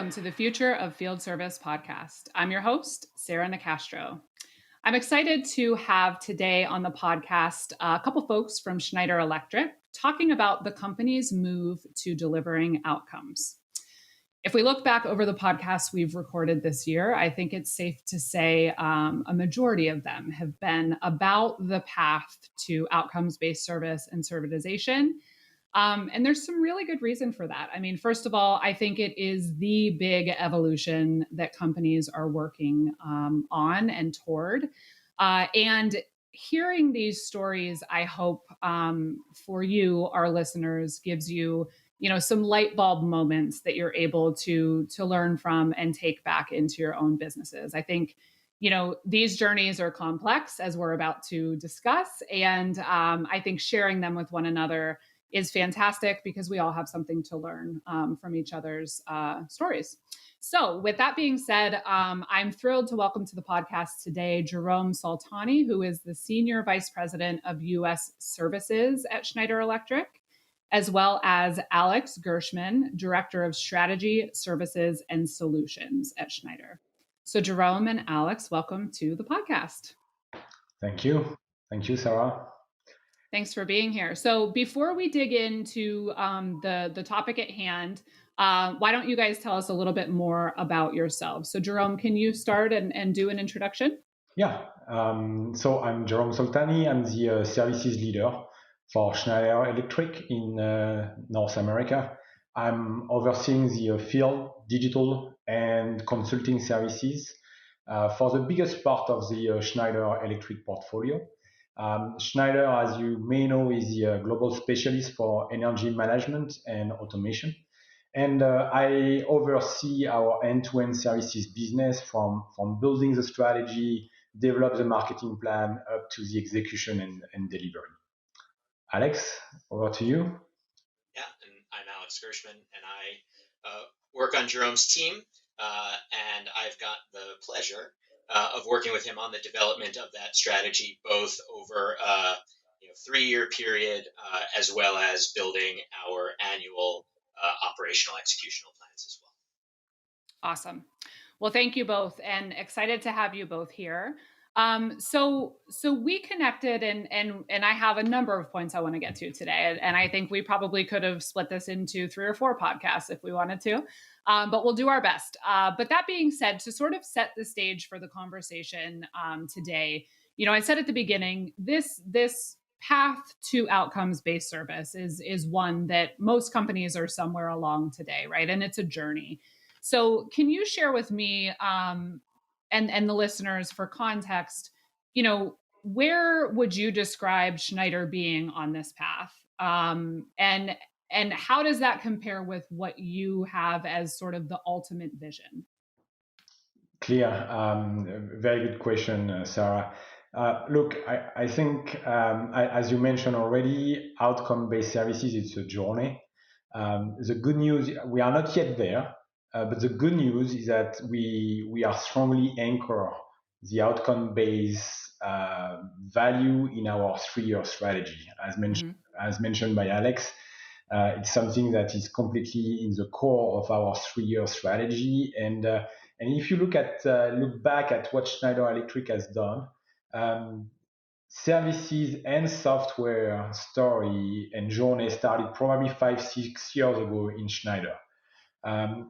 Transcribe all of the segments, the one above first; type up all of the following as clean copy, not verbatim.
welcome to the Future of Field Service podcast. I'm your host, Sarah Nicastro. I'm excited to have today on the podcast a couple folks from Schneider Electric talking about the company's move to delivering outcomes. If we look back over the podcasts we've recorded this year, I think it's safe to say a majority of them have been about the path to outcomes-based service and servitization. And there's some really good reason for that. I mean, first of all, I think it is the big evolution that companies are working on and toward. And hearing these stories, I hope for you, our listeners, gives you, some light bulb moments that you're able to learn from and take back into your own businesses. I think, these journeys are complex, as we're about to discuss, and I think sharing them with one another is fantastic because we all have something to learn from each other's stories. So with that being said, I'm thrilled to welcome to the podcast today Jerome Soltani, who is the Senior Vice President of U.S. Services at Schneider Electric, as well as Alex Gershman, Director of Strategy, Services, and Solutions at Schneider. So Jerome and Alex, welcome to the podcast. Thank you. Thank you, Sarah. Thanks for being here. So before we dig into the topic at hand, why don't you guys tell us a little bit more about yourselves? So Jerome, can you start and do an introduction? Yeah. So I'm Jerome Soltani. I'm the services leader for Schneider Electric in North America. I'm overseeing the field, digital, and consulting services for the biggest part of the Schneider Electric portfolio. Schneider, as you may know, is the global specialist for energy management and automation. And I oversee our end-to-end services business from building the strategy, develop the marketing plan, up to the execution and delivery. Alex, over to you. Yeah, and I'm Alex Gershman, and I work on Jerome's team, and I've got the pleasure of working with him on the development of that strategy, both over a 3-year period, as well as building our annual operational executional plans as well. Awesome. Well, thank you both, and excited to have you both here. So we connected, and I have a number of points I want to get to today, and I think we probably could have split this into 3 or 4 podcasts if we wanted to, but we'll do our best. But that being said, to sort of set the stage for the conversation today, I said at the beginning, this path to outcomes-based service is one that most companies are somewhere along today, right? And it's a journey. So can you share with me and the listeners, for context, where would you describe Schneider being on this path? And how does that compare with what you have as sort of the ultimate vision? Clear. Very good question, Sarah. Look, I think, as you mentioned already, outcome-based services, it's a journey. The good news, we are not yet there. But the good news is that we are strongly anchor the outcome-based value in our 3-year strategy. As mentioned by Alex, it's something that is completely in the core of our 3-year strategy. And if you look back at what Schneider Electric has done, services and software story and journey started probably 5-6 years ago in Schneider.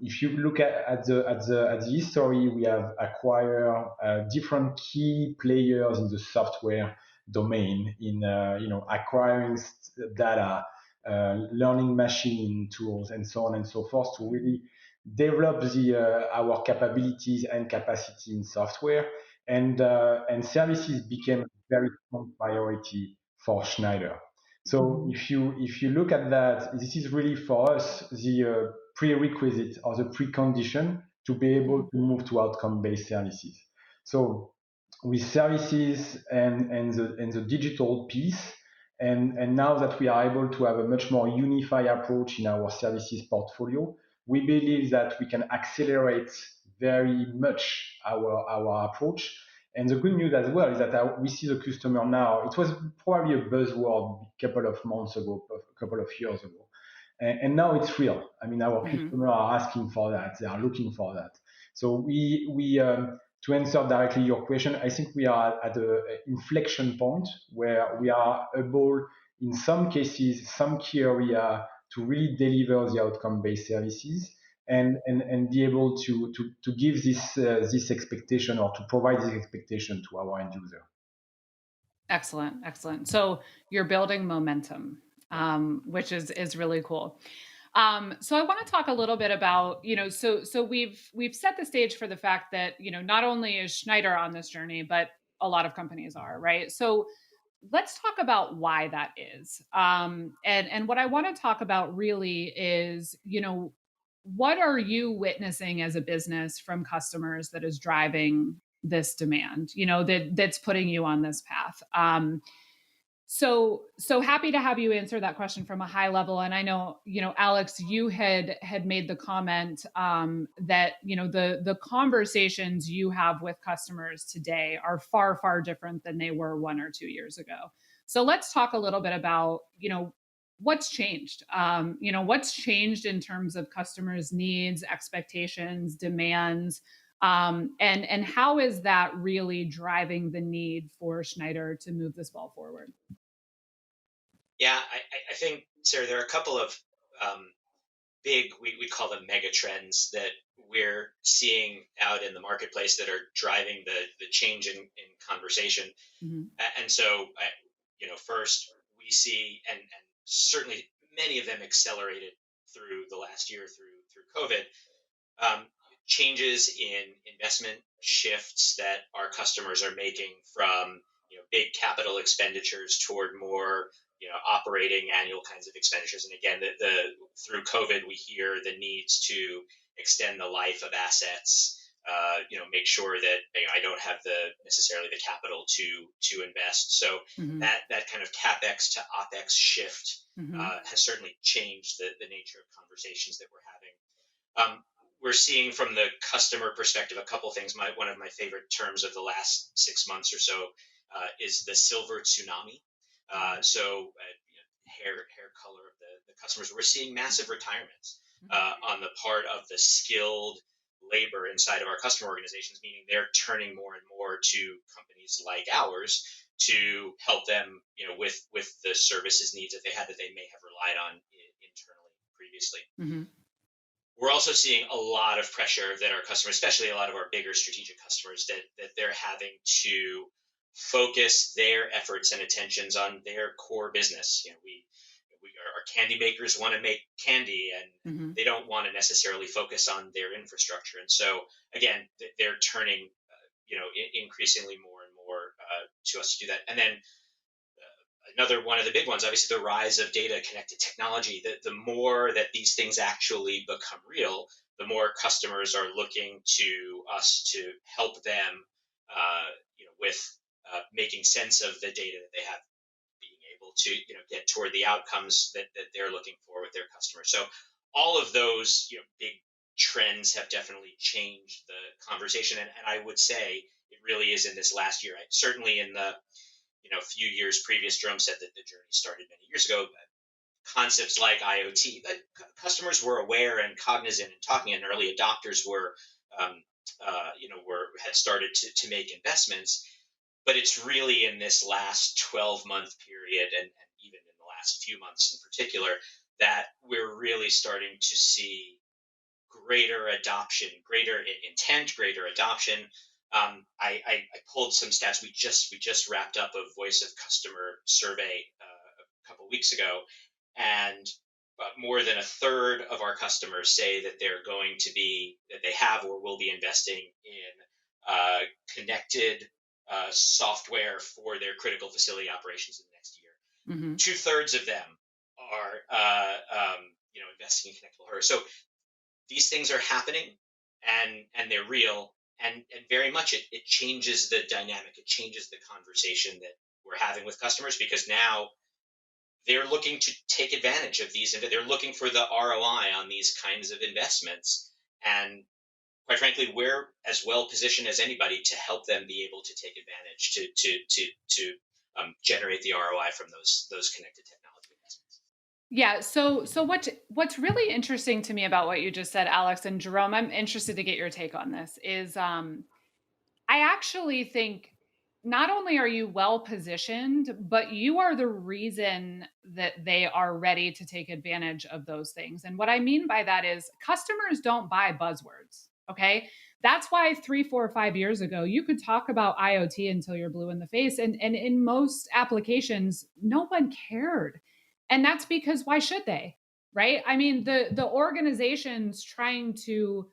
If you look at the history, we have acquired different key players in the software domain in acquiring data, learning machine tools, and so on and so forth to really develop our capabilities and capacity in software, and services became a very strong priority for Schneider. So if you look at that, this is really for us the prerequisite or the precondition to be able to move to outcome-based services. So with services and the digital piece, and now that we are able to have a much more unified approach in our services portfolio, we believe that we can accelerate very much our approach. And the good news as well is that we see the customer now. It was probably a buzzword a couple of months ago, a couple of years ago. And now it's real. I mean, our Mm-hmm. customers are asking for that. They are looking for that. So we to answer directly your question, I think we are at an inflection point where we are able, in some cases, some key area, to really deliver the outcome-based services and be able to give this expectation, or to provide this expectation to our end user. Excellent. So you're building momentum, which is really cool. So I want to talk a little bit about, so we've set the stage for the fact that, not only is Schneider on this journey, but a lot of companies are, right? So let's talk about why that is. And what I want to talk about really is, what are you witnessing as a business from customers that is driving this demand, that's putting you on this path? So happy to have you answer that question from a high level. And I know, Alex, you had made the comment that, the conversations you have with customers today are far, far different than they were 1 or 2 years ago. So let's talk a little bit about, what's changed. What's changed in terms of customers' needs, expectations, demands, and how is that really driving the need for Schneider to move this ball forward? Yeah, I think, Sarah, there are a couple of big, we call them mega trends that we're seeing out in the marketplace that are driving the change in conversation. Mm-hmm. And so, first we see, and certainly many of them accelerated through the last year through COVID, um, changes in investment shifts that our customers are making from big capital expenditures toward more operating annual kinds of expenditures. And again, the through COVID, we hear the needs to extend the life of assets. Make sure that I don't have necessarily the capital to invest. So Mm-hmm. that kind of capex to opex shift Mm-hmm. has certainly changed the nature of conversations that we're having. We're seeing from the customer perspective a couple things. One of my favorite terms of the last 6 months or so is the silver tsunami. Hair color of the customers. We're seeing massive retirements on the part of the skilled labor inside of our customer organizations, meaning they're turning more and more to companies like ours to help them, with the services needs that they had that they may have relied on internally previously. Mm-hmm. We're also seeing a lot of pressure that our customers, especially a lot of our bigger strategic customers, that they're having to focus their efforts and attentions on their core business. Our candy makers want to make candy, and Mm-hmm. they don't want to necessarily focus on their infrastructure. And so again, they're turning, increasingly more and more to us to do that. And then another one of the big ones, obviously, the rise of data connected technology. The more that these things actually become real, the more customers are looking to us to help them, with making sense of the data that they have, being able to get toward the outcomes that they're looking for with their customers. So all of those big trends have definitely changed the conversation, and I would say it really is in this last year. Certainly in the few years previous, Jerome said that the journey started many years ago. Concepts like IoT, that customers were aware and cognizant and talking, and early adopters were, had started to make investments. But it's really in this last 12-month period, and even in the last few months in particular, that we're really starting to see greater adoption, greater intent, greater adoption. I pulled some stats. We just wrapped up a voice of customer survey a couple of weeks ago, and more than a third of our customers say that that they have or will be investing in connected software for their critical facility operations in the next year. Mm-hmm. 2/3 of them are investing in connected hardware. So these things are happening, and they're real, and very much it changes the dynamic. It changes the conversation that we're having with customers, because now they're looking to take advantage of these, and they're looking for the ROI on these kinds of investments. And quite frankly, we're as well positioned as anybody to help them be able to take advantage to generate the ROI from those connected technology investments. Yeah. So what's really interesting to me about what you just said, Alex and Jerome, I'm interested to get your take on this. Is I actually think not only are you well positioned, but you are the reason that they are ready to take advantage of those things. And what I mean by that is customers don't buy buzzwords. Okay. That's why 3, 4, 5 years ago, you could talk about IoT until you're blue in the face. And in most applications, no one cared. And that's because why should they? Right. I mean, the organizations trying to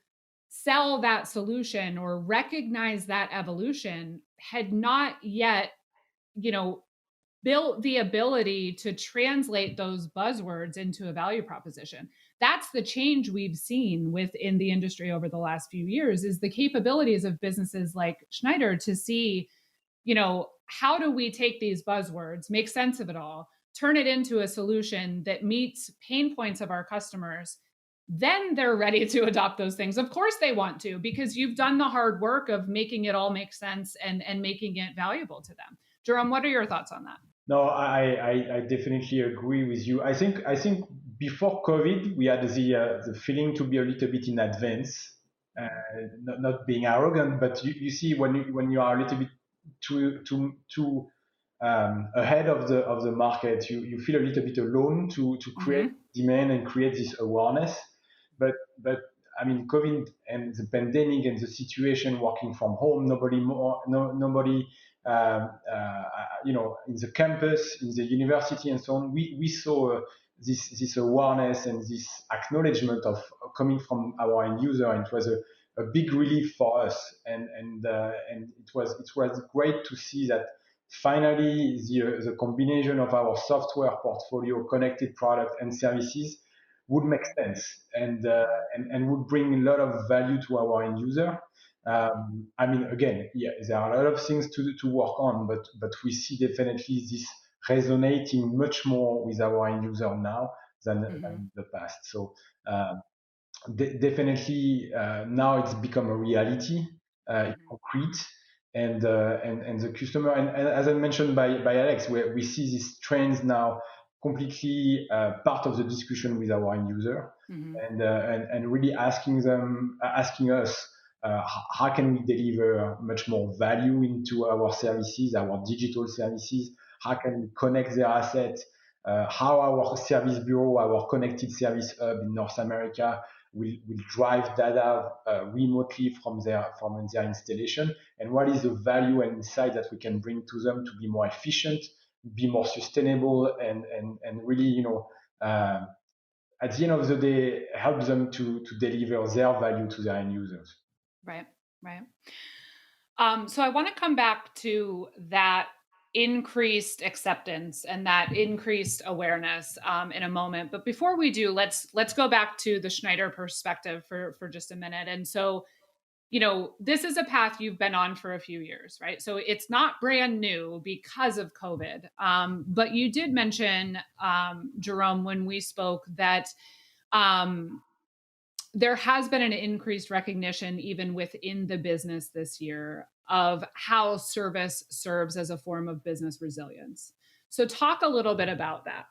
sell that solution or recognize that evolution had not yet, you know, built the ability to translate those buzzwords into a value proposition. That's the change we've seen within the industry over the last few years is the capabilities of businesses like Schneider to see, how do we take these buzzwords, make sense of it all, turn it into a solution that meets pain points of our customers. Then they're ready to adopt those things. Of course they want to, because you've done the hard work of making it all make sense and making it valuable to them. Jerome, what are your thoughts on that? No, I definitely agree with you. I think before COVID, we had the feeling to be a little bit in advance, uh, not being arrogant, but you see when you are a little bit too ahead of the market, you feel a little bit alone to create Mm-hmm. demand and create this awareness. But I mean, COVID and the pandemic and the situation working from home, nobody in the campus, in the university, and so on. We saw this awareness and this acknowledgement of coming from our end user, and it was a big relief for us, and it was great to see that finally the combination of our software portfolio, connected product, and services would make sense and would bring a lot of value to our end user. I mean, again, yeah, there are a lot of things to work on, but we see definitely this resonating much more with our end user now than Mm-hmm. in the past. So definitely now it's become a reality, it's Mm-hmm. concrete, and the customer and as I mentioned by Alex, we see these trends now completely part of the discussion with our end user, Mm-hmm. and really asking us how can we deliver much more value into our services, our digital services, how can we connect their assets, how our service bureau, our connected service hub in North America will drive data remotely from their installation, and what is the value and insight that we can bring to them to be more efficient, be more sustainable, and really, at the end of the day, help them to deliver their value to their end users. Right. Right. So I want to come back to that increased acceptance and that increased awareness in a moment. But before we do, let's go back to the Schneider perspective for just a minute. And so, this is a path you've been on for a few years, right? So it's not brand new because of COVID. But you did mention, Jerome, when we spoke that um, there has been an increased recognition, even within the business this year, of how service serves as a form of business resilience. So, talk a little bit about that.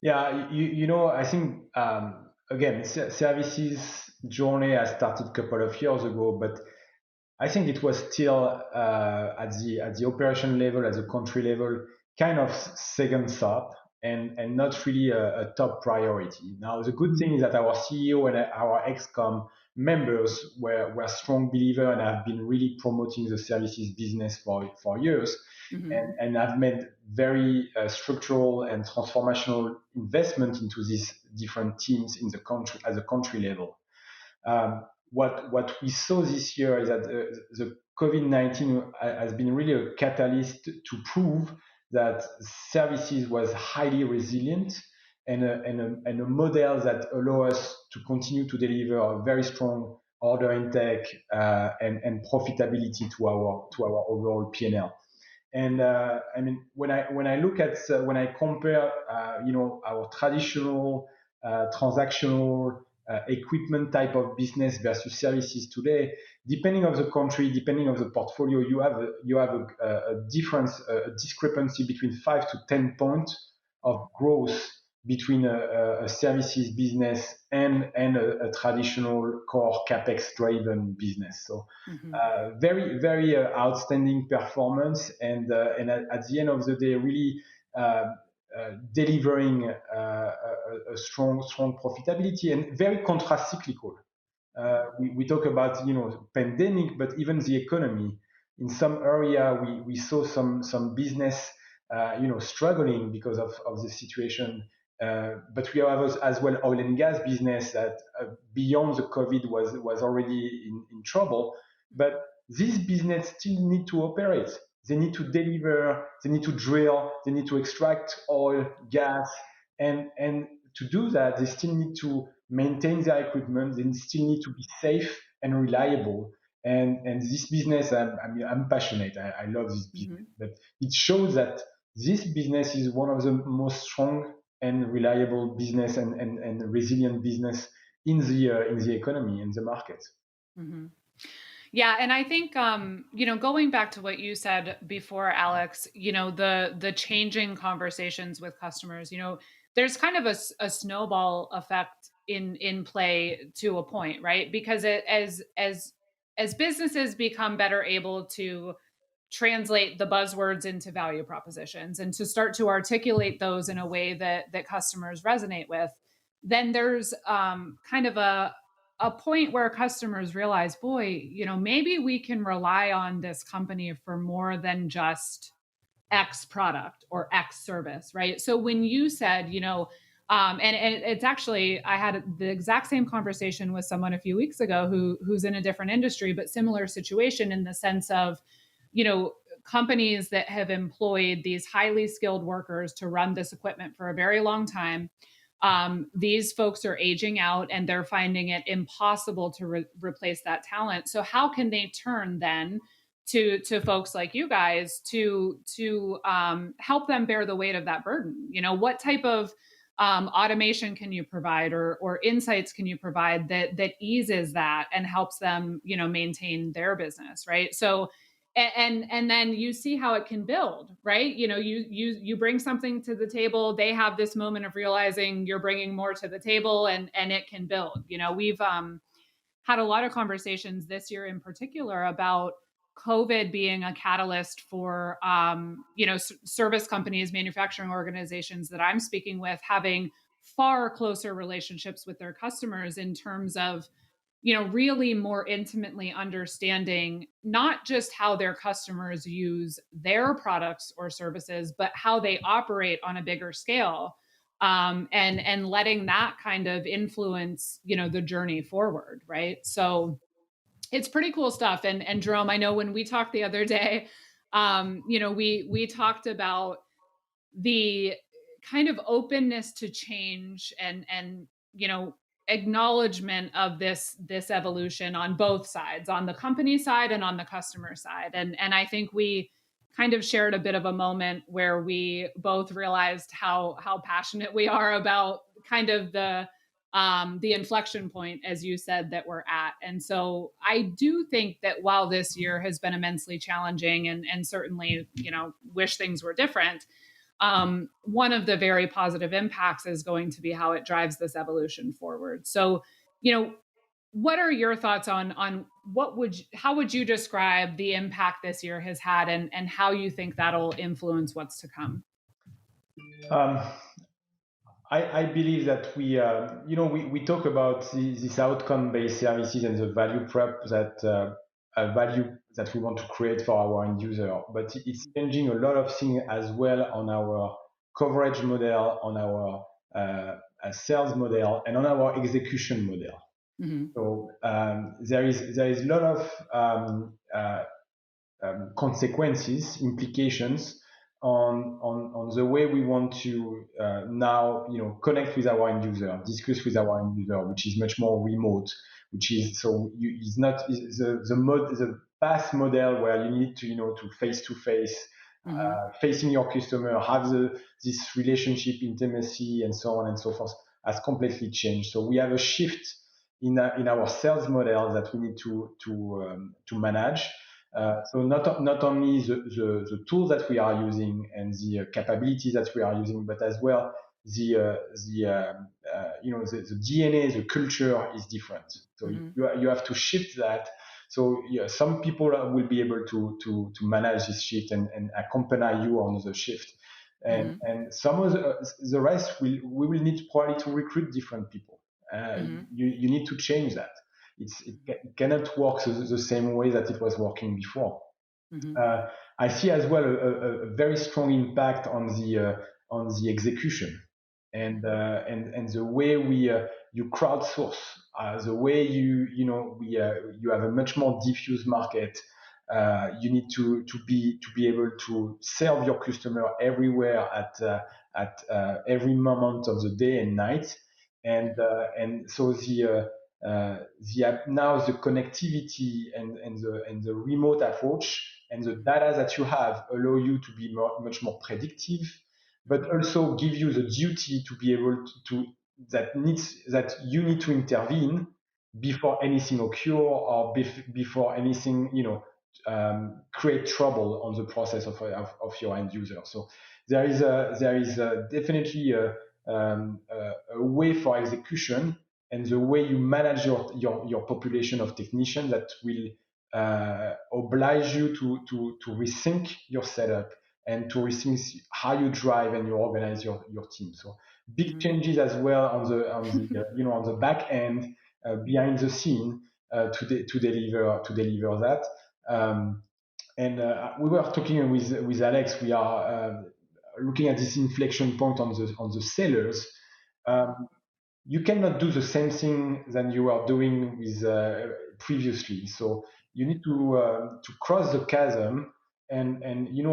Yeah, I think again, services journey has started a couple of years ago, but I think it was still at the operation level, at the country level, kind of second thought and not really a top priority. Now, the good thing is that our CEO and our XCOM members were strong believers and have been really promoting the services business for years, Mm-hmm. and have made very structural and transformational investment into these different teams in the country at the country level. What we saw this year is that the COVID-19 has been really a catalyst to prove that services was highly resilient and a model that allow us to continue to deliver a very strong order intake and profitability to our overall P&L. And I mean, when I look at when I compare, our traditional transactional equipment type of business versus services today, depending on the country, depending on the portfolio, you have a difference, a discrepancy between 5 to 10 points of growth between a services business and a traditional core capex driven business. So very very outstanding performance, and at the end of the day, really delivering a strong profitability, and very contra-cyclical. We talk about pandemic, but even the economy in some area we saw some business struggling because of the situation. But we have as well oil and gas business that beyond the COVID was already in trouble. But this business still need to operate. They need to deliver. They need to drill. They need to extract oil, gas, and to do that, they still need to maintain their equipment. They still need to be safe and reliable. And this business, I'm passionate. I love this business, but it shows that this business is one of the most strong and reliable business and resilient business in the economy, in the market. Yeah, and I think going back to what you said before, Alex, the changing conversations with customers, there's kind of a snowball effect in play to a point, right? Because as businesses become better able to translate the buzzwords into value propositions and to start to articulate those in a way that customers resonate with, then there's kind of a point where customers realize, boy, maybe we can rely on this company for more than just X product or X service, right? So when you said, and it's actually, I had the exact same conversation with someone a few weeks ago who's in a different industry, but similar situation in the sense of, companies that have employed these highly skilled workers to run this equipment for a very long time. These folks are aging out and they're finding it impossible to replace that talent. So how can they turn then to folks like you guys to help them bear the weight of that burden? What type of automation can you provide or insights can you provide that eases that and helps them, maintain their business, right? So and then you see how it can build, right? You bring something to the table. They have this moment of realizing you're bringing more to the table, and it can build. We've had a lot of conversations this year in particular about COVID being a catalyst for service companies, manufacturing organizations that I'm speaking with having far closer relationships with their customers in terms of really more intimately understanding not just how their customers use their products or services, but how they operate on a bigger scale, and letting that kind of influence, the journey forward, right? So it's pretty cool stuff. And Jerome, I know when we talked the other day, we talked about the kind of openness to change and acknowledgement of this evolution on both sides, on the company side and on the customer side. And I think we kind of shared a bit of a moment where we both realized how passionate we are about kind of the inflection point, as you said, that we're at. And so I do think that while this year has been immensely challenging and certainly, wish things were different, one of the very positive impacts is going to be how it drives this evolution forward. So, what are your thoughts on how would you describe the impact this year has had and how you think that'll influence what's to come? I believe that we talk about this outcome-based services and the value prop value that we want to create for our end user, but it's changing a lot of things as well on our coverage model, on our sales model, and on our execution model. So there is a lot of consequences, implications on the way we want to now connect with our end user, discuss with our end user, which is much more remote, which is is not the past model where you need to face to face, facing your customer, have this relationship intimacy and so on and so forth has completely changed. So we have a shift in our sales model that we need to manage. So not only the tools that we are using and the capabilities that we are using, but as well the DNA, the culture is different. So you have to shift that. So yeah, some people will be able to manage this shift and accompany you on the shift, and some of the rest we will need probably to recruit different people. You need to change that. It cannot work the same way that it was working before. I see as well a very strong impact on the execution and the way you crowdsource, the way you have a much more diffuse market. You need to be able to serve your customer everywhere at every moment of the day and night, and so now the connectivity and the remote approach and the data that you have allow you to be much more predictive, but also give you the duty to be able to that you need to intervene before anything occur or before anything create trouble on the process of your end user. So there is definitely a way for execution and the way you manage your population of technicians that will oblige you to rethink your setup and to rethink how you drive and you organize your team. So big changes as well on the back end, behind the scene, to deliver that. And we were talking with Alex. We are looking at this inflection point on the sellers. You cannot do the same thing than you were doing with previously. So you need to cross the chasm and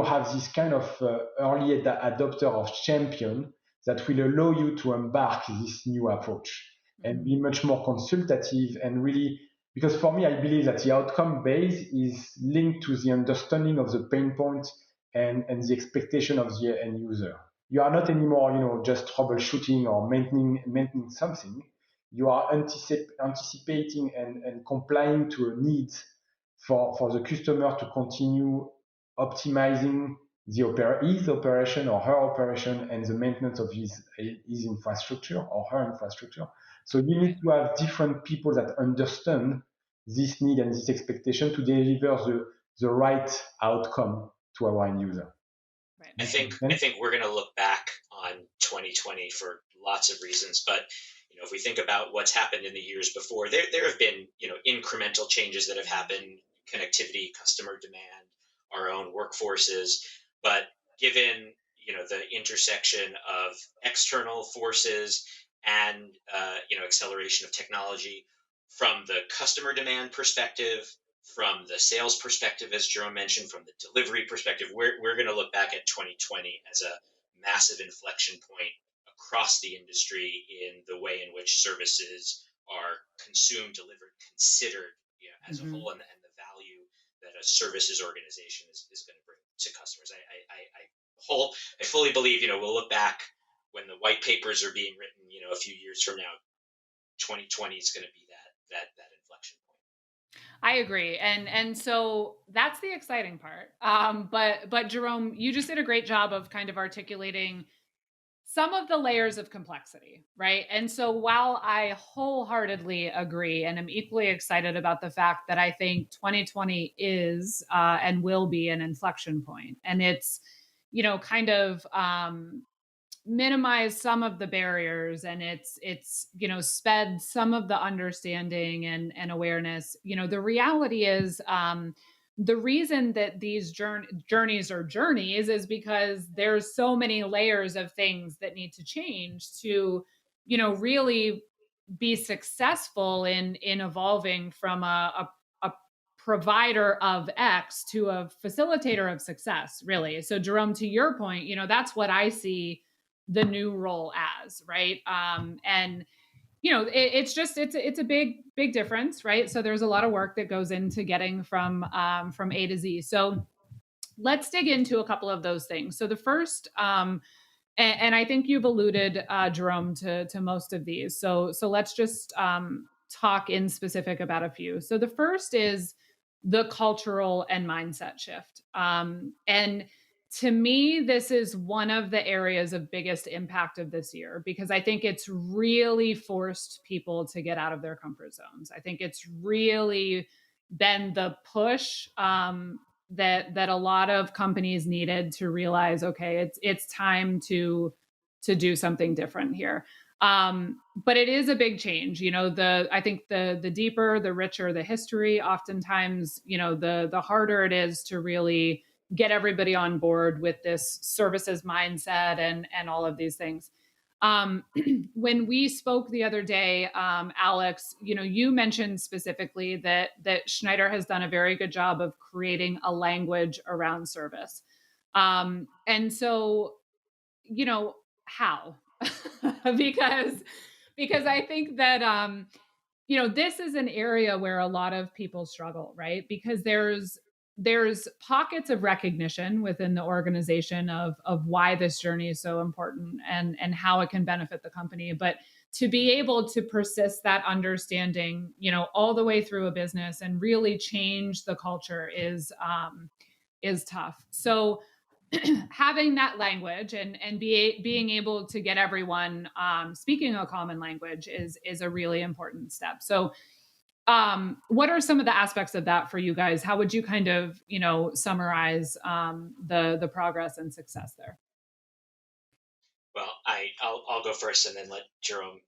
have this kind of early adopter of champion that will allow you to embark this new approach and be much more consultative and really, because for me, I believe that the outcome base is linked to the understanding of the pain point and the expectation of the end user. You are not anymore, just troubleshooting or maintaining something. You are anticipating and complying to a need for the customer to continue optimizing his operation or her operation and the maintenance of his infrastructure or her infrastructure. So you need to have different people that understand this need and this expectation to deliver the right outcome to our end user. Right. I think we're going to look back on 2020 for lots of reasons, but if we think about what's happened in the years before, there have been incremental changes that have happened: connectivity, customer demand, our own workforces. But given the intersection of external forces and acceleration of technology, from the customer demand perspective, from the sales perspective, as Jerome mentioned, from the delivery perspective, we're going to look back at 2020 as a massive inflection point across the industry in the way in which services are consumed, delivered, considered as a whole, and the value that a services organization is going to bring to customers. I fully believe we'll look back when the white papers are being written a few years from now. 2020 is going to be that inflection point. I agree. And so that's the exciting part. But Jerome, you just did a great job of kind of articulating some of the layers of complexity, right? And so while I wholeheartedly agree and am equally excited about the fact that I think 2020 is and will be an inflection point, and it's, kind of minimize some of the barriers, and it's sped some of the understanding and awareness. The reality is the reason that these journeys are journeys is because there's so many layers of things that need to change to really be successful in evolving from a provider of X to a facilitator of success, really. So Jerome, to your point, that's what I see the new role as, right? And it's a big difference, right? So there's a lot of work that goes into getting from A to Z. So let's dig into a couple of those things. So the first, and I think you've alluded, Jerome, to most of these. So let's just talk in specific about a few. So the first is the cultural and mindset shift. And to me, this is one of the areas of biggest impact of this year because I think it's really forced people to get out of their comfort zones. I think it's really been the push that a lot of companies needed to realize, okay, it's time to do something different here. But it is a big change. I think the deeper, the richer the history, oftentimes, the harder it is to really get everybody on board with this services mindset and all of these things. Um, when we spoke the other day, Alex, you mentioned specifically that Schneider has done a very good job of creating a language around service. And so, how? because because I think that this is an area where a lot of people struggle, right? Because there's pockets of recognition within the organization of why this journey is so important and how it can benefit the company. But to be able to persist that understanding, all the way through a business and really change the culture is tough. So having that language and being able to get everyone speaking a common language is a really important step. So what are some of the aspects of that for you guys? How would you kind of summarize the progress and success there? Well, I'll go first and then let Jerome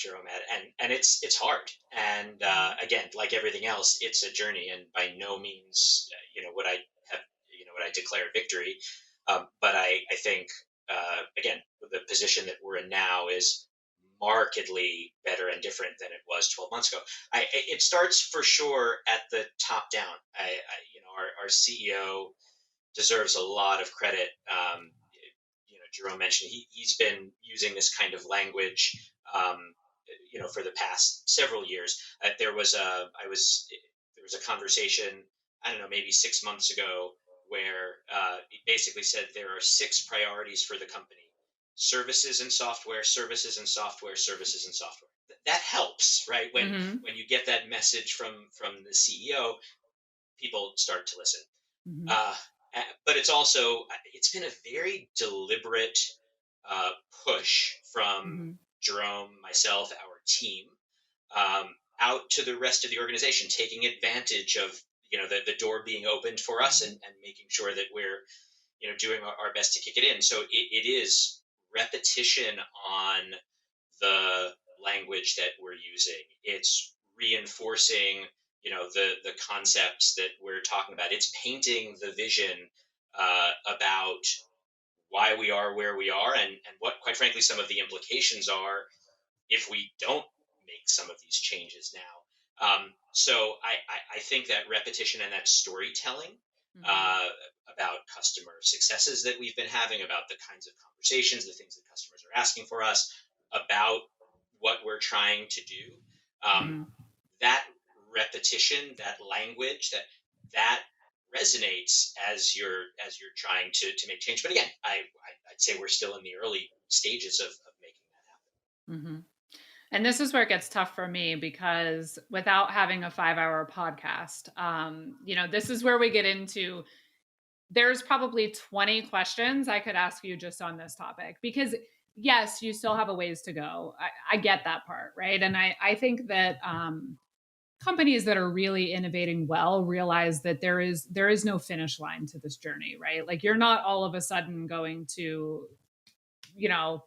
add. And it's hard. And again, like everything else, it's a journey, and by no means would I have would I declare victory. But I think again, the position that we're in now is markedly better and different than it was 12 months ago. It starts for sure at the top down. Our CEO deserves a lot of credit. Jerome mentioned he's been using this kind of language, for the past several years. There was a conversation, I don't know, maybe 6 months ago, where he basically said there are six priorities for the company: services and software, services and software, services and software. That helps, right? When you get that message from the CEO, people start to listen. Mm-hmm. Uh, but it's been a very deliberate uh, push from Mm-hmm. Jerome, myself, our team, out to the rest of the organization, taking advantage of the door being opened for us, and making sure that we're doing our best to kick it in. So it is repetition on the language that we're using. It's reinforcing the concepts that we're talking about. It's painting the vision about why we are where we are, and what, quite frankly, some of the implications are if we don't make some of these changes now. So I think that repetition and that storytelling uh, about customer successes that we've been having, about the kinds of conversations, the things that customers are asking for us, about what we're trying to do, um, Mm-hmm. that repetition, that language, that resonates as you're trying to make change. But again, I'd say we're still in the early stages of making that happen. Mm-hmm. And this is where it gets tough for me because without having a 5-hour podcast, this is where we get into. There's probably 20 questions I could ask you just on this topic because yes, you still have a ways to go. I get that part, right? And I think that companies that are really innovating well realize that there is no finish line to this journey, right? Like you're not all of a sudden going to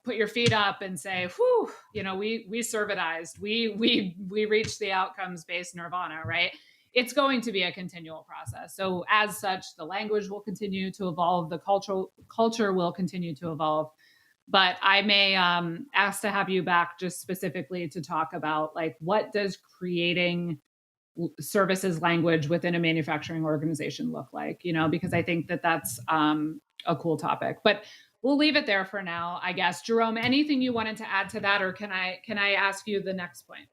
put your feet up and say, whew, we servitized, we reached the outcomes based nirvana, right? It's going to be a continual process. So as such, the language will continue to evolve, the culture will continue to evolve. But I may ask to have you back just specifically to talk about like what does creating services language within a manufacturing organization look like, because I think that that's a cool topic. But we'll leave it there for now, I guess. Jerome, anything you wanted to add to that, or can I ask you the next point?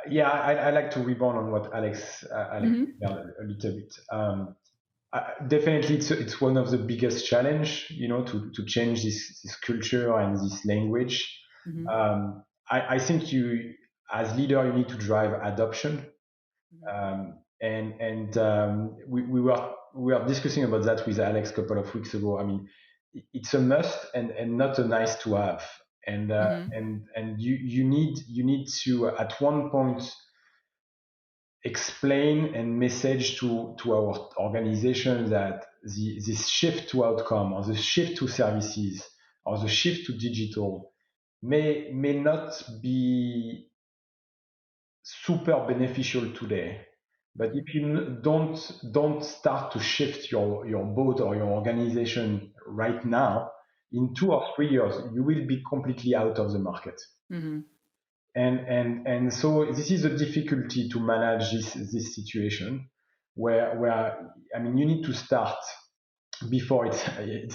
Yeah, I like to rebound on what Alex Mm-hmm. said a little bit. Definitely, it's one of the biggest challenge, to change this culture and this language. Mm-hmm. I think as leader, you need to drive adoption. Mm-hmm. We were we were discussing about that with Alex a couple of weeks ago. I mean, it's a must and not a nice to have. And you need to at one point explain and message to our organization that this shift to outcome or the shift to services or the shift to digital may not be super beneficial today. But if you don't start to shift your boat or your organization right now, in 2 or 3 years, you will be completely out of the market. Mm-hmm. And so this is a difficulty to manage this situation where I mean, you need to start before it's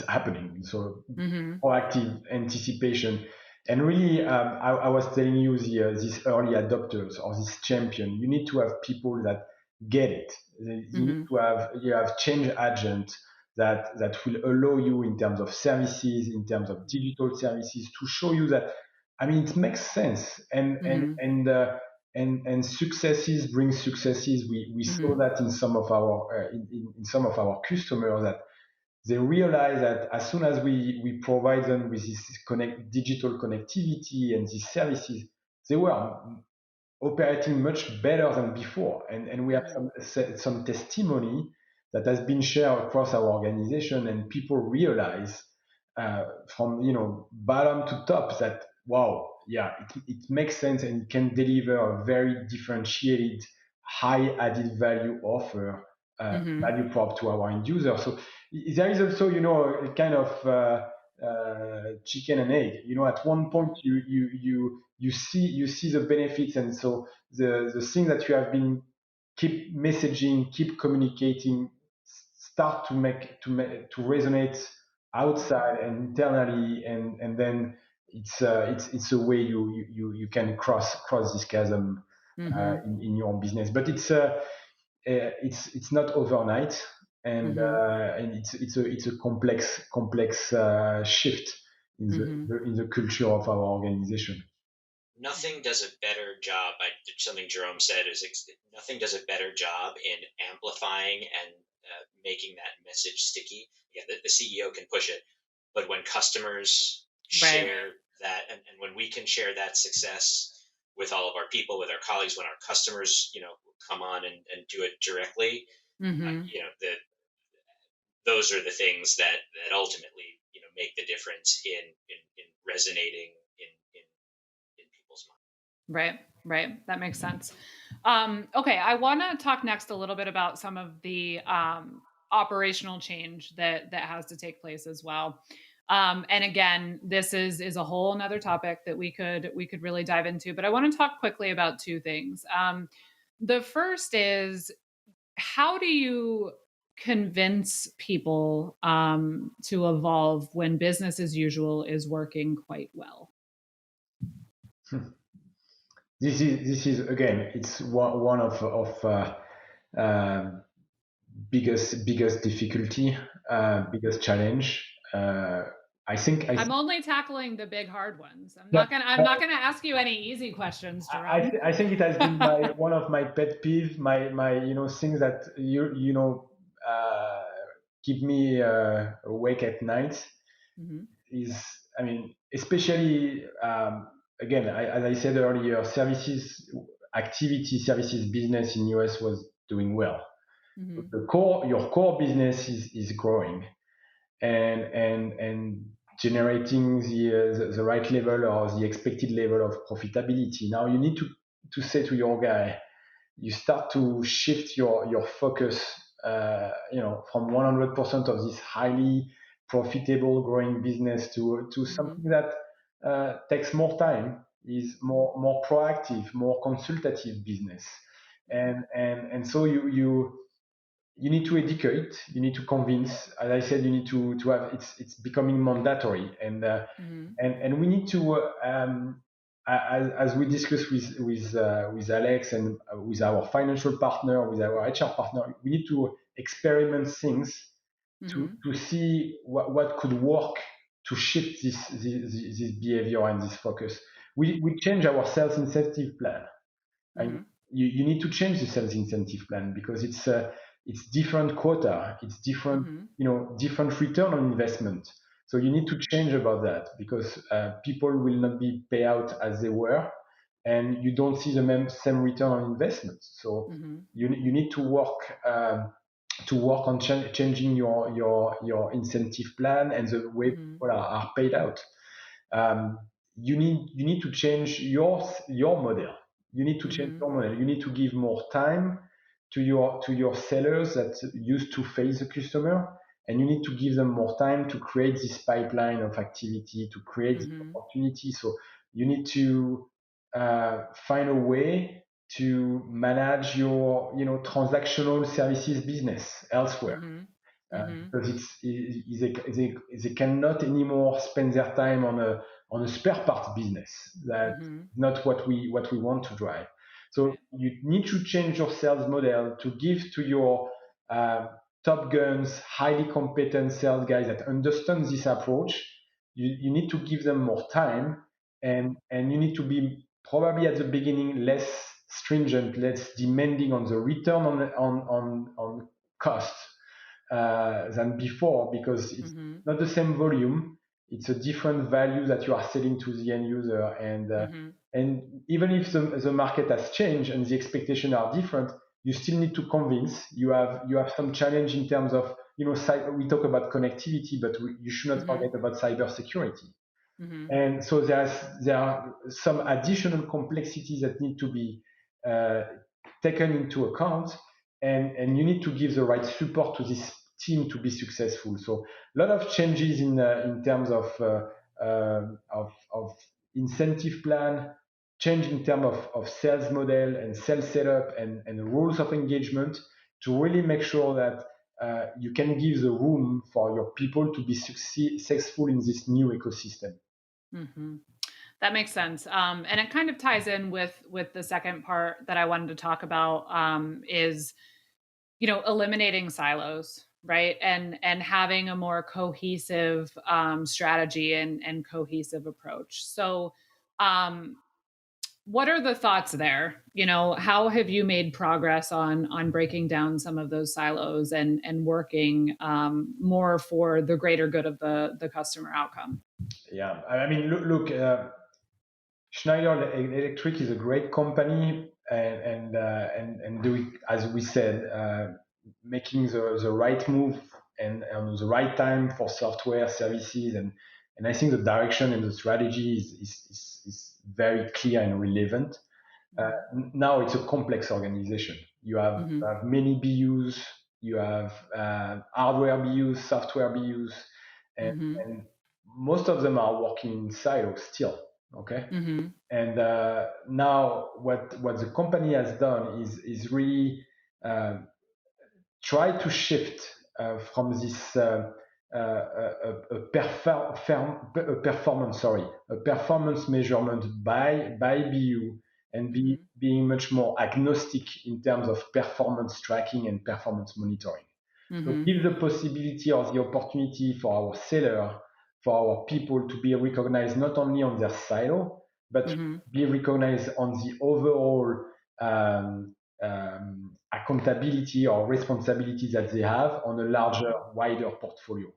happening. So proactive anticipation. And really, I was telling you these early adopters or this champion. You need to have people that get it. You need to have change agents that will allow you in terms of services, in terms of digital services, to show you that. I mean, it makes sense, and successes bring successes. We saw that in some of our in some of our customers that they realize that as soon as we provide them with this digital connectivity and these services, they were operating much better than before. And we have some testimony that has been shared across our organization, and people realize from bottom to top that wow, yeah, it makes sense and it can deliver a very differentiated, high added value offer, value prop to our end user. So there is also, a kind of chicken and egg. At one point you see the benefits, and so the thing that you have been keep messaging, keep communicating, start to resonate outside and internally, and then it's a way you can cross this chasm in your business. But it's not overnight, and it's a complex shift in the culture of our organization. Nothing does a better job. Something Jerome said is nothing does a better job in amplifying and making that message sticky. Yeah, the CEO can push it, but when customers share that, and when we can share that success with all of our people, with our colleagues, when our customers, come on and do it directly, those are the things that ultimately, make the difference in resonating in people's minds. Right. That makes sense. Okay, I want to talk next a little bit about some of the operational change that has to take place as well. And again, this is a whole another topic that we could really dive into. But I want to talk quickly about two things. The first is, how do you convince people to evolve when business as usual is working quite well? This is again, it's one of biggest difficulty, biggest challenge. I think I'm only tackling the big hard ones. I'm not gonna ask you any easy questions, Jerome. I think it has been one of my pet peeves, my things that keep me awake at night. Is, I mean, especially again, as I said earlier, services business in US was doing well. Your core business is growing and generating the right level or the expected level of profitability. Now you need to say to your guy, you start to shift your focus, from 100% of this highly profitable growing business to something that takes more time, is more proactive, more consultative business, and so you need to educate, you need to convince. As I said, you need to have it's becoming mandatory, and we need to as we discussed with Alex and with our financial partner, with our HR partner, we need to experiment things to see what could work to shift this behavior and this focus. We change our sales incentive plan. And you need to change the sales incentive plan because it's different quota, it's different, different return on investment. So you need to change about that, because people will not be paid out as they were, and you don't see the same return on investment. So you need to work on changing your incentive plan and the way people are paid out. You need to change your model. You need to change your model. You need to give more time to your sellers that used to face the customer, and you need to give them more time to create this pipeline of activity, to create this opportunity. So you need to find a way to manage your transactional services business elsewhere. Because they cannot anymore spend their time on a spare parts business. That's not what we want to drive. So you need to change your sales model to give to your top guns, highly competent sales guys that understand this approach. You need to give them more time, and you need to be probably at the beginning less stringent, less demanding on the return on cost than before, because it's not the same volume. It's a different value that you are selling to the end user, and even if the market has changed and the expectations are different, you still need to convince. You have some challenge in terms of we talk about connectivity, but you should not forget about cybersecurity. And so there are some additional complexities that need to be taken into account, and you need to give the right support to this team to be successful. So a lot of changes in terms of incentive plan, change in terms of sales model and sales setup and rules of engagement, to really make sure that you can give the room for your people to be successful in this new ecosystem. That makes sense. And it kind of ties in with the second part that I wanted to talk about, is, eliminating silos, right? And having a more cohesive strategy and cohesive approach. So what are the thoughts there? How have you made progress on breaking down some of those silos and working more for the greater good of the customer outcome? Yeah, I mean, look, Schneider Electric is a great company, and doing, as we said, making the right move and the right time for software services, and I think the direction and the strategy is very clear and relevant. Now it's a complex organization. You have many BUs, you have hardware BUs, software BUs, and most of them are working in silos still. Okay. And now what the company has done is really try to shift from this performance measurement by BU, and being much more agnostic in terms of performance tracking and performance monitoring. So give the possibility or the opportunity for our seller, for our people, to be recognized not only on their silo, but be recognized on the overall accountability or responsibility that they have on a larger, wider portfolio.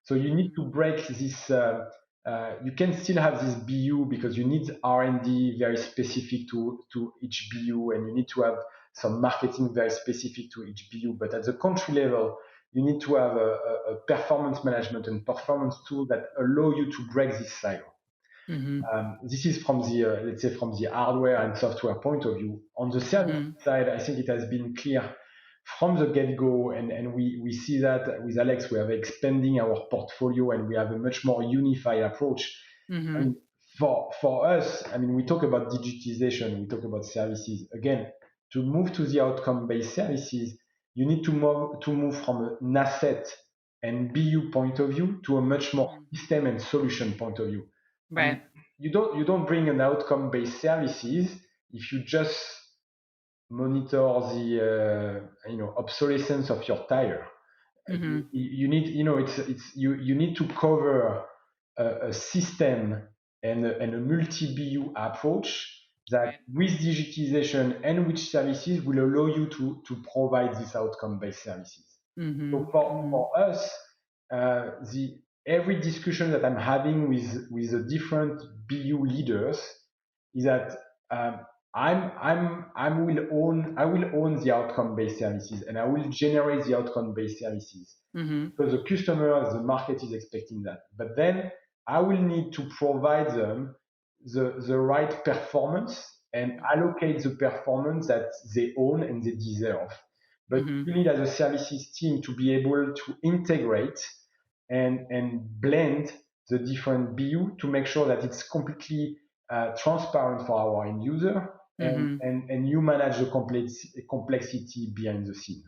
So you need to break this. You can still have this BU, because you need R&D very specific to each BU, and you need to have some marketing very specific to each BU. But at the country level, you need to have a performance management and performance tool that allow you to break this silo. This is from the let's say from the hardware and software point of view. On the service side, I think it has been clear from the get-go, and we see that with Alex. We are expanding our portfolio, and we have a much more unified approach. I mean, for us, I mean, we talk about digitization, we talk about services. Again, to move to the outcome-based services, you need to move from an asset and BU point of view to a much more system and solution point of view. Right. I mean, you don't bring an outcome-based services if you just monitor the obsolescence of your tire. You need you need to cover a system and a multi-BU approach that with digitization and with services will allow you to provide these outcome-based services. So for us, every discussion that I'm having with the different BU leaders is that I will own the outcome-based services, and I will generate the outcome-based services because the customer, the market is expecting that. But then I will need to provide them the right performance and allocate the performance that they own and they deserve. But you need as a services team to be able to integrate and blend the different BU to make sure that it's completely transparent for our end user and you manage the complexity behind the scene.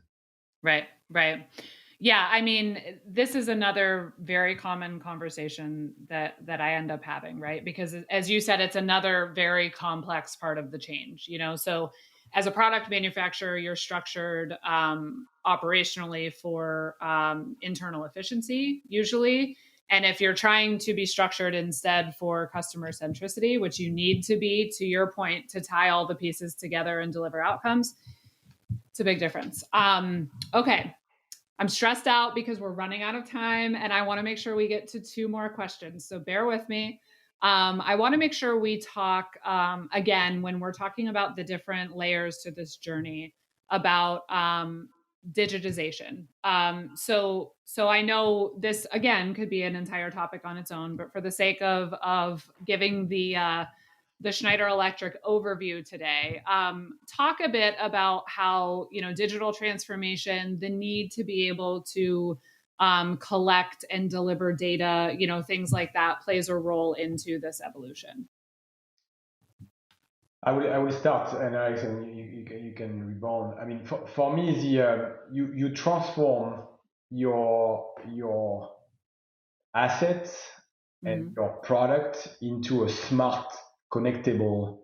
Right. Yeah, I mean, this is another very common conversation that I end up having, right? Because as you said, it's another very complex part of the change, So as a product manufacturer, you're structured operationally for internal efficiency, usually. And if you're trying to be structured instead for customer centricity, which you need to be, to your point, to tie all the pieces together and deliver outcomes, it's a big difference. Okay. I'm stressed out because we're running out of time and I want to make sure we get to 2 more questions. So bear with me. I want to make sure we talk again, when we're talking about the different layers to this journey, about digitization. So I know this again could be an entire topic on its own, but for the sake of giving the Schneider Electric overview today. Talk a bit about how, digital transformation, the need to be able to collect and deliver data, things like that plays a role into this evolution. I will start, and Alex, and you can rebound. I mean, for me, you transform your assets and your product into a smart, connectable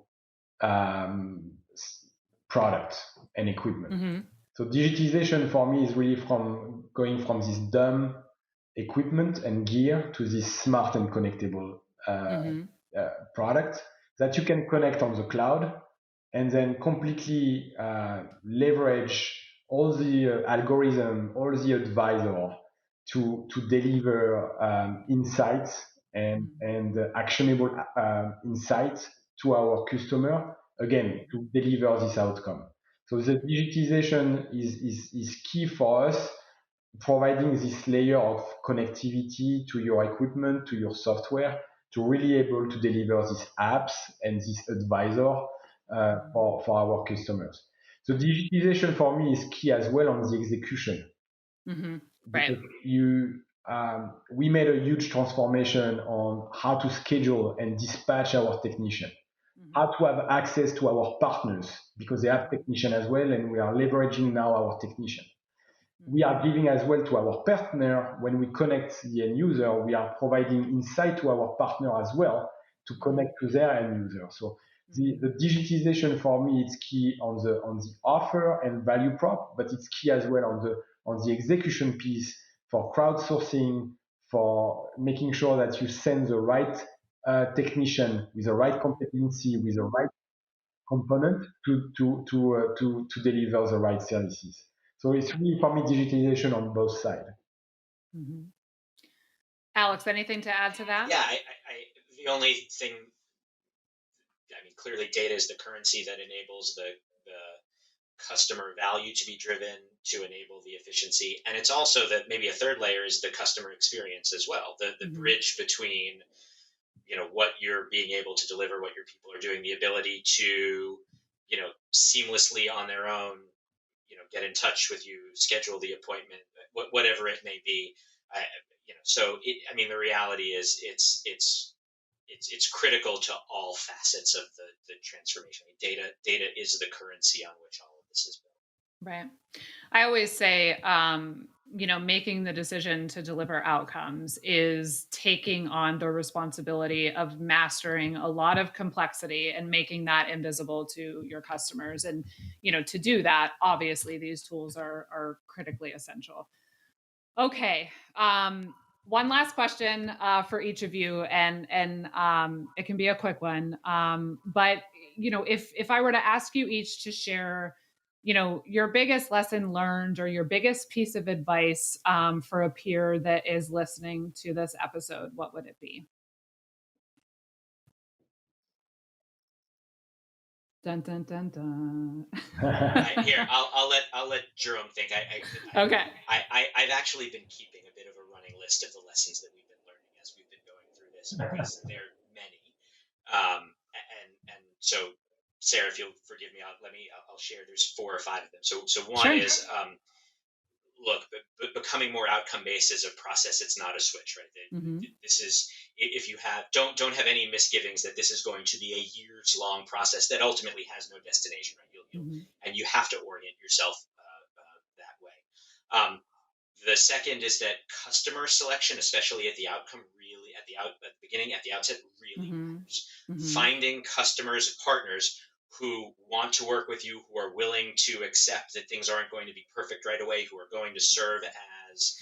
product and equipment. So digitization for me is really from going from this dumb equipment and gear to this smart and connectable product that you can connect on the cloud and then completely leverage all the algorithm, all the advisor to deliver insights and actionable insights to our customer, again, to deliver this outcome. So the digitization is key for us, providing this layer of connectivity to your equipment, to your software, to really able to deliver these apps and this advisor for our customers. So digitization for me is key as well on the execution. Right. We made a huge transformation on how to schedule and dispatch our technician, how to have access to our partners because they have technician as well, and we are leveraging now our technician. We are giving as well to our partner when we connect the end user. We are providing insight to our partner as well to connect to their end user. So the digitization for me is key on the offer and value prop, but it's key as well on the execution piece for crowdsourcing, for making sure that you send the right technician with the right competency, with the right component to deliver the right services. So it's really, for me, digitization on both sides. Alex, anything to add to that? Yeah, the only thing, I mean, clearly data is the currency that enables the customer value to be driven to enable the efficiency. And it's also that maybe a third layer is the customer experience as well, the bridge between, what you're being able to deliver, what your people are doing, the ability to, seamlessly on their own, get in touch with you, schedule the appointment, whatever it may be. So the reality is it's critical to all facets of the transformation. Data is the currency on which all of this is built. Right. I always say, making the decision to deliver outcomes is taking on the responsibility of mastering a lot of complexity and making that invisible to your customers. And, to do that, obviously, these tools are critically essential. Okay. One last question for each of you, and it can be a quick one. But if I were to ask you each to share, your biggest lesson learned or your biggest piece of advice for a peer that is listening to this episode, what would it be? Dun dun dun dun. Here, I'll let Jerome think. Okay. I've actually been keeping a bit of a running list of the lessons that we've been learning as we've been going through this, because there are many. And so, Sarah, if you'll forgive me, I'll share. There's 4 or 5 of them. So one Sure. is, look, but becoming more outcome based is a process. It's not a switch, right? This is, if you don't have any misgivings that this is going to be a years long process that ultimately has no destination, right? And you have to orient yourself that way. The second is that customer selection, especially at the outcome, really at the beginning, at the outset, really matters. Finding customers, partners who want to work with you, who are willing to accept that things aren't going to be perfect right away, who are going to serve as,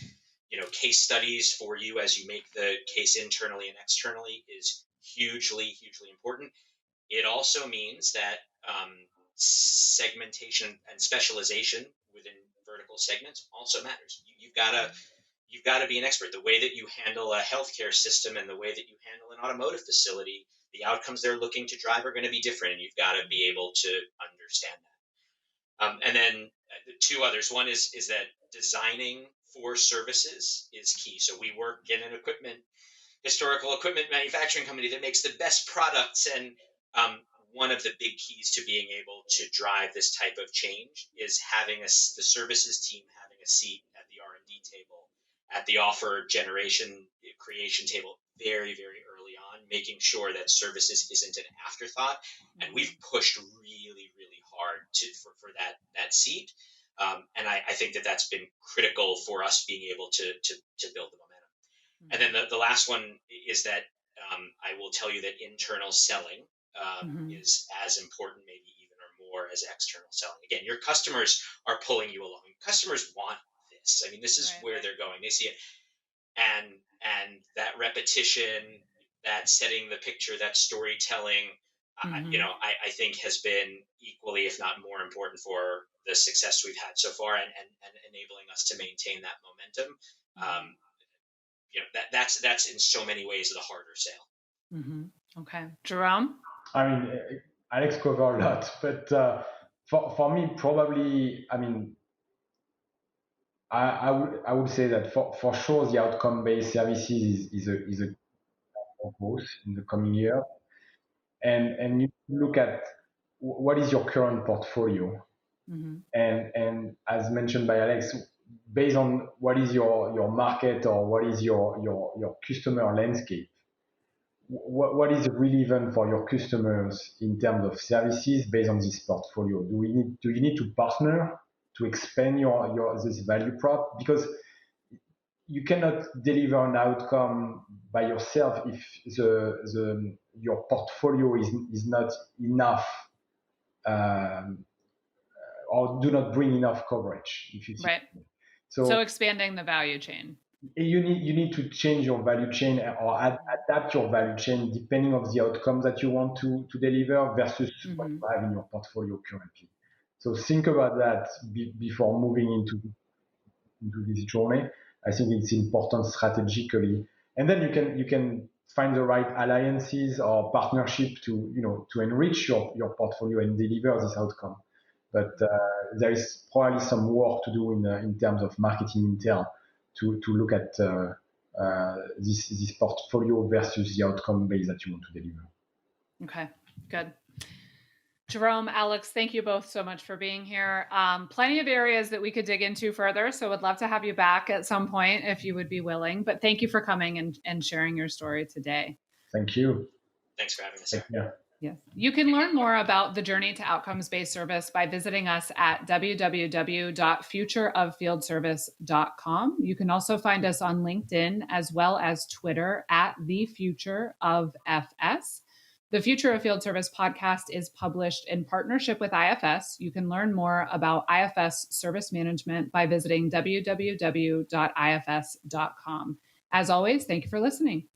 case studies for you as you make the case internally and externally, is hugely, hugely important. It also means that segmentation and specialization within vertical segments also matters. You've got to be an expert. The way that you handle a healthcare system and the way that you handle an automotive facility, the outcomes they're looking to drive are going to be different, and you've got to be able to understand that. And then the 2 others. One is that designing for services is key. So we work in an historical equipment manufacturing company that makes the best products, and one of the big keys to being able to drive this type of change is having the services team having a seat at the R&D table, at the offer generation creation table very, very early on, making sure that services isn't an afterthought. And we've pushed really, really hard for that seat. And I think that's been critical for us being able to build the momentum. And then the last one is that I will tell you that internal selling is as important, maybe even or more, as external selling. Again, your customers are pulling you along. Customers want this. I mean, this is where they're going. They see it, and that repetition, that setting the picture, that storytelling, I think has been equally, if not more important, for the success we've had so far, and enabling us to maintain that momentum. That's in so many ways the harder sale. Okay, Jerome. I mean, Alex covered a lot, but for me, probably, I mean, I would say that for sure the outcome-based services is a growth in the coming year, and you look at what is your current portfolio, and as mentioned by Alex, based on what is your market or what is your customer landscape, what is relevant for your customers in terms of services based on this portfolio? Do you need to partner to expand this value prop? Because you cannot deliver an outcome by yourself if your portfolio is not enough, or do not bring enough coverage. If you see. Right. So expanding the value chain. You need to change your value chain or adapt your value chain depending on the outcomes that you want to deliver versus what you have in your portfolio currently. So think about that before moving into this journey. I think it's important strategically, and then you can find the right alliances or partnership to enrich your portfolio and deliver this outcome. But there is probably some work to do in terms of marketing intel to look at this portfolio versus the outcome base that you want to deliver. Okay, good. Jerome, Alex, thank you both so much for being here. Plenty of areas that we could dig into further, so would love to have you back at some point if you would be willing. But thank you for coming and sharing your story today. Thank you. Thanks for having us. Yes. You can learn more about the journey to outcomes-based service by visiting us at www.futureoffieldservice.com. You can also find us on LinkedIn as well as Twitter at @thefutureofs. The Future of Field Service podcast is published in partnership with IFS. You can learn more about IFS service management by visiting www.ifs.com. As always, thank you for listening.